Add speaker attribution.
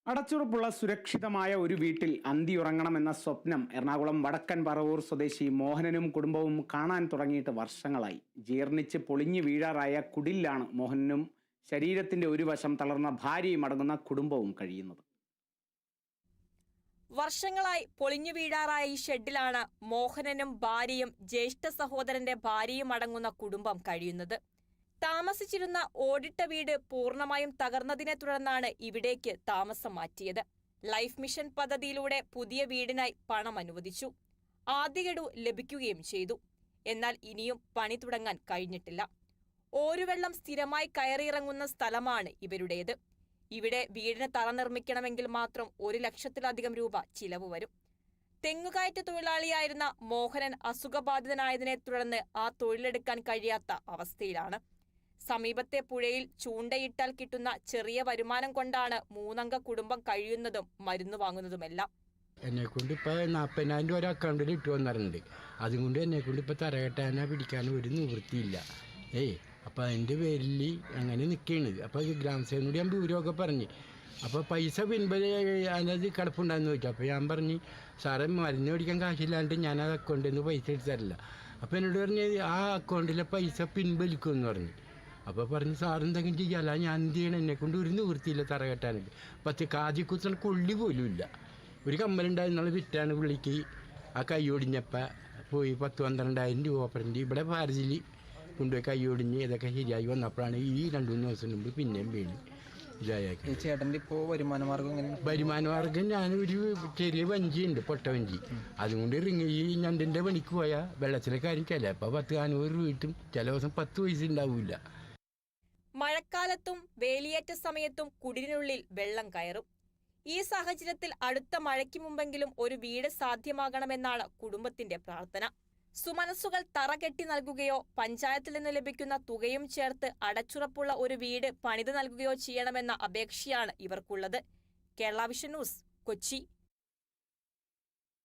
Speaker 1: അടച്ചുറപ്പുള്ള സുരക്ഷിതമായ ഒരു വീട്ടിൽ അന്തിയുറങ്ങണമെന്ന സ്വപ്നം എറണാകുളം വടക്കൻ പറവൂർ സ്വദേശി മോഹനനും കുടുംബവും കാണാൻ തുടങ്ങിയിട്ട് വർഷങ്ങളായി. ജീർണിച്ച് പൊളിഞ്ഞു വീഴാറായ കുടിലാണ് മോഹനനും ശരീരത്തിന്റെ ഒരു വശം തളർന്ന ഭാര്യയും അടങ്ങുന്ന കുടുംബവും കഴിയുന്നത്.
Speaker 2: വർഷങ്ങളായി പൊളിഞ്ഞു വീഴാറായ ഈ ഷെഡിലാണ് മോഹനനും ഭാര്യയും ജ്യേഷ്ഠ സഹോദരന്റെ ഭാര്യയും അടങ്ങുന്ന കുടുംബം കഴിയുന്നത്. താമസിച്ചിരുന്ന ഓടിട്ട വീട് പൂർണ്ണമായും തകർന്നതിനെ തുടർന്നാണ് ഇവിടേക്ക് താമസം മാറ്റിയത്. ലൈഫ് മിഷൻ പദ്ധതിയിലൂടെ പുതിയ വീടിനായി പണം അനുവദിച്ചു. ആദ്യ ഗഡു ലഭിക്കുകയും ചെയ്തു. എന്നാൽ ഇനിയും പണി തുടങ്ങാൻ കഴിഞ്ഞിട്ടില്ല. ഓരുവെള്ളം സ്ഥിരമായി കയറിയിറങ്ങുന്ന സ്ഥലമാണ് ഇവരുടേത്. ഇവിടെ വീടിന് തറ നിർമ്മിക്കണമെങ്കിൽ മാത്രം 1 ലക്ഷത്തിലധികം രൂപ ചിലവ് വരും. തെങ്ങുകയറ്റ തൊഴിലാളിയായിരുന്ന മോഹനൻ അസുഖബാധിതനായതിനെ തുടർന്ന് ആ തൊഴിലെടുക്കാൻ കഴിയാത്ത അവസ്ഥയിലാണ്. സമീപത്തെ പുഴയിൽ ചൂണ്ടയിട്ടാൽ കിട്ടുന്ന ചെറിയ വരുമാനം കൊണ്ടാണ് 3 അംഗ കുടുംബം കഴിയുന്നതും മരുന്ന് വാങ്ങുന്നതുമെല്ലാം.
Speaker 3: എന്നെക്കൊണ്ട് ഇപ്പോൾ 40,000 രൂപ ഒരു അക്കൗണ്ടിൽ ഇട്ട് വന്നിട്ടുണ്ട്. അതുകൊണ്ട് എന്നെക്കൊണ്ട് ഇപ്പോൾ തറകെട്ടാനോ പിടിക്കാനോ ഒരു നിവൃത്തിയില്ല. അപ്പോൾ അതിൻ്റെ പേരിൽ അങ്ങനെ നിൽക്കുകയാണ്. അപ്പോൾ ഗ്രാമസേവനോട് ഞാൻ വിവരമൊക്കെ പറഞ്ഞ്, അപ്പോൾ പൈസ പിൻപത് അതിനത് കിടപ്പുണ്ടായെന്ന് ചോദിച്ചു. അപ്പോൾ ഞാൻ പറഞ്ഞ്, സാറേ മരുന്ന് മേടിക്കാൻ കാശില്ലാണ്ട് ഞാൻ ആ അക്കൗണ്ടിൽ നിന്ന് പൈസ എടുത്ത് തരില്ല. അപ്പോൾ എന്നോട് പറഞ്ഞ് ആ അക്കൗണ്ടിലെ പൈസ പിൻവലിക്കുമെന്ന് പറഞ്ഞു. അപ്പോൾ പറഞ്ഞ് സാറെന്തെങ്കിലും ചെയ്യാല്ല, ഞാൻ എന്ത് ചെയ്യണം, എന്നെക്കൊണ്ട് ഒരു നിവൃത്തിയില്ല തറ കെട്ടാനൊക്കെ. പത്ത് കാതി കുത്തണ കൊള്ളി പോലും ഇല്ല. ഒരു കമ്മലുണ്ടായിരുന്നുള്ള വിറ്റാണ് പുള്ളിക്ക്. ആ കൈ ഒടിഞ്ഞപ്പോൾ പോയി 10-12,000 രൂപ പറഞ്ഞ് ഇവിടെ ഭാരതിൽ കൊണ്ടുപോയി കൈ ഒടിഞ്ഞ് ഇതൊക്കെ ശരിയായി വന്നപ്പോഴാണ് ഈ 2-3 ദിവസം മുമ്പ് പിന്നെയും വീണ് ഇതായേക്കും.
Speaker 4: ചേട്ടൻ്റെ ഇപ്പോൾ വരുമാന
Speaker 3: മാർഗം ഞാനൊരു ചെറിയ വഞ്ചിയുണ്ട്, പൊട്ട വഞ്ചി. അതുകൊണ്ട് ഈ ഞണ്ടിൻ്റെ പണിക്ക് പോയാൽ വെള്ളത്തിലെ കാര്യം ചിലപ്പോൾ 10-400 രൂപ കിട്ടും. ചില ദിവസം 10 പൈസ ഉണ്ടാവില്ല.
Speaker 2: മഴക്കാലത്തും വേലിയേറ്റ സമയത്തും കുടിലിനുള്ളിൽ വെള്ളം കയറും. ഈ സാഹചര്യത്തിൽ അടുത്ത മഴയ്ക്ക് മുമ്പെങ്കിലും ഒരു വീട് സാധ്യമാകണമെന്നാണ് കുടുംബത്തിന്റെ പ്രാർത്ഥന. സുമനസ്സുകൾ തറ കെട്ടി നൽകുകയോ പഞ്ചായത്തിൽ നിന്ന് ലഭിക്കുന്ന തുകയും ചേർത്ത് അടച്ചുറപ്പുള്ള ഒരു വീട് പണിത് നൽകുകയോ ചെയ്യണമെന്ന അപേക്ഷയാണ് ഇവർക്കുള്ളത്. Kerala vision news, Kochi.